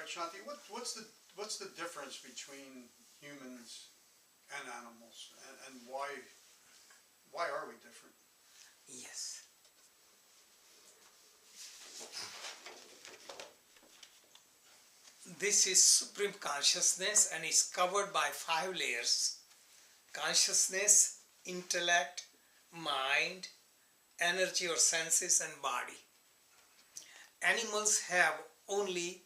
right, Shanti. What's the difference between humans and animals, and why are we different? Yes. This is Supreme Consciousness and is covered by 5 layers: consciousness, intellect, mind, energy or senses, and body. Animals have only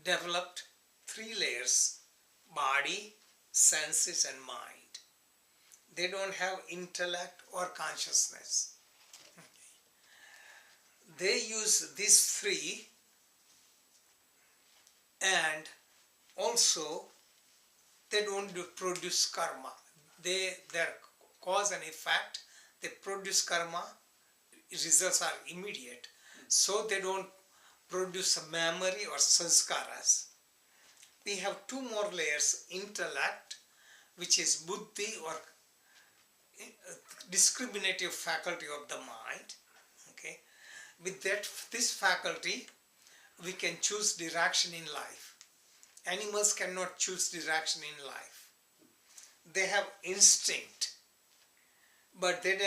developed 3 layers: body, senses, and mind. They don't have intellect or consciousness. They use these 3, and also they don't produce karma. Their cause and effect, they produce karma, results are immediate. So they don't produce a memory or sanskaras. We have 2 more layers: intellect, which is buddhi or discriminative faculty of the mind. Okay, with this faculty, we can choose direction in life. Animals cannot choose direction in life. They have instinct, but they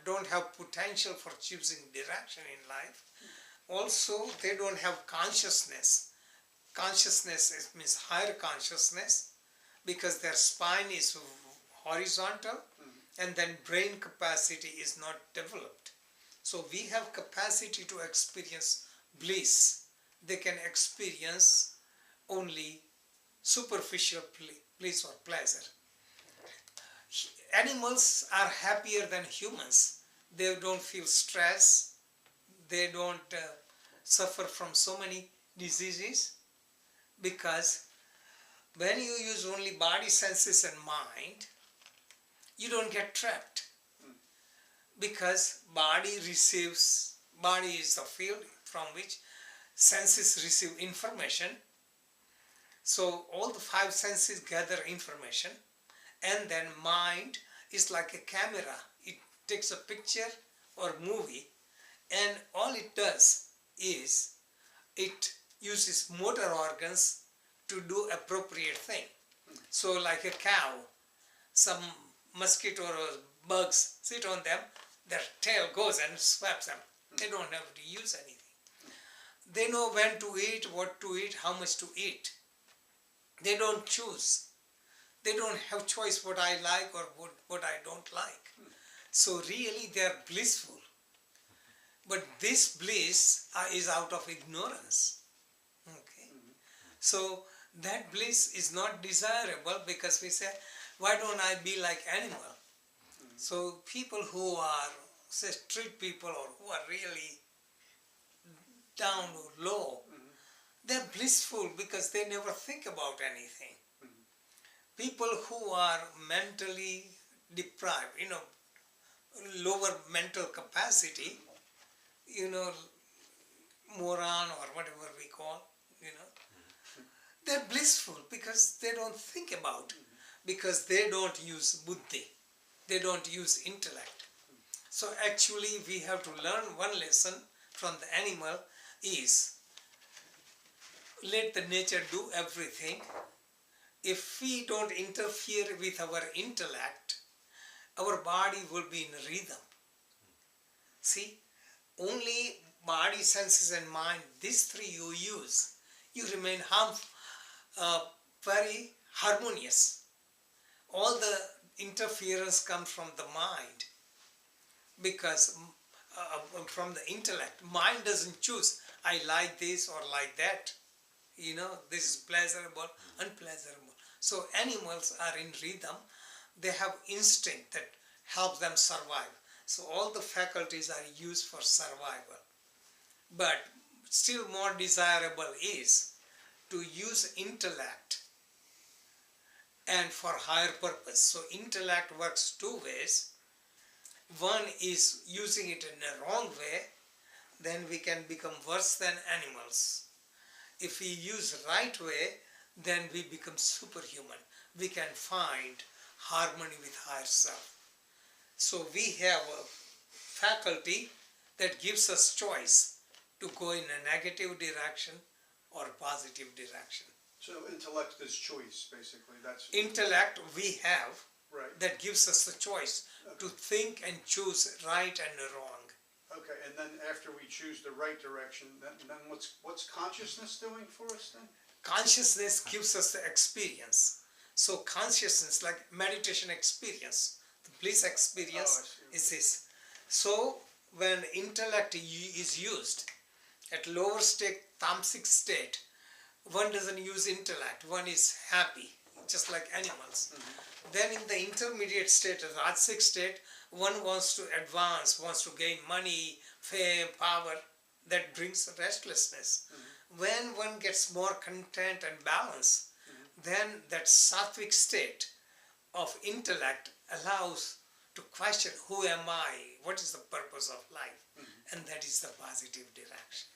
don't have potential for choosing direction in life. Also, they don't have consciousness. Consciousness means higher consciousness, because their spine is horizontal, and then brain capacity is not developed. So we have capacity to experience bliss. They can experience only superficial bliss or pleasure. Animals are happier than humans. They don't feel stress. They don't suffer from so many diseases, because when you use only body, senses, and mind, you don't get trapped, because body is the field from which senses receive information. So all the 5 senses gather information, and then mind is like a camera. It takes a picture or movie, and all it does is it uses motor organs to do appropriate thing. So like a cow, some mosquito or bugs sit on them, their tail goes and swaps them. They don't have to use anything. They know when to eat, what to eat, how much to eat. They don't choose. They don't have choice what I like or what I don't like. So really they are blissful. But this bliss is out of ignorance. Okay. So that bliss is not desirable, because we say, why don't I be like animal? So people who are, say, street people, or who are really down or low, they're blissful because they never think about anything. People who are mentally deprived, lower mental capacity, moron or whatever we call, they're blissful because they don't think about, because they don't use buddhi, they don't use intellect. So actually we have to learn one lesson from the animal is, let the nature do everything. If we don't interfere with our intellect, our body will be in rhythm. See, only body, senses and mind, these 3 you use, you remain very harmonious. All the interference comes from the mind, because from the intellect. Mind doesn't choose, I like this or like that. This is pleasurable, unpleasurable. So animals are in rhythm. They have instinct that helps them survive. So all the faculties are used for survival. But still more desirable is to use intellect and for higher purpose. So intellect works 2 ways. One is using it in a wrong way, then we can become worse than animals. If we use right way, then we become superhuman. We can find harmony with higher self. So we have a faculty that gives us choice to go in a negative direction or positive direction. So intellect is choice, basically. That's Intellect we have right. that gives us the choice to think and choose right and wrong. Okay, and then after we choose the right direction, then what's consciousness doing for us then? Consciousness gives us the experience. So consciousness, like meditation experience, the bliss experience is this. So when intellect is used at lower state, tamasic state, one doesn't use intellect, one is happy, just like animals. Then in the intermediate state, rajasic state, one wants to advance, wants to gain money, fame, power, that brings restlessness. When one gets more content and balance, then that sattvic state of intellect allows to question, who am I, what is the purpose of life, and that is the positive direction.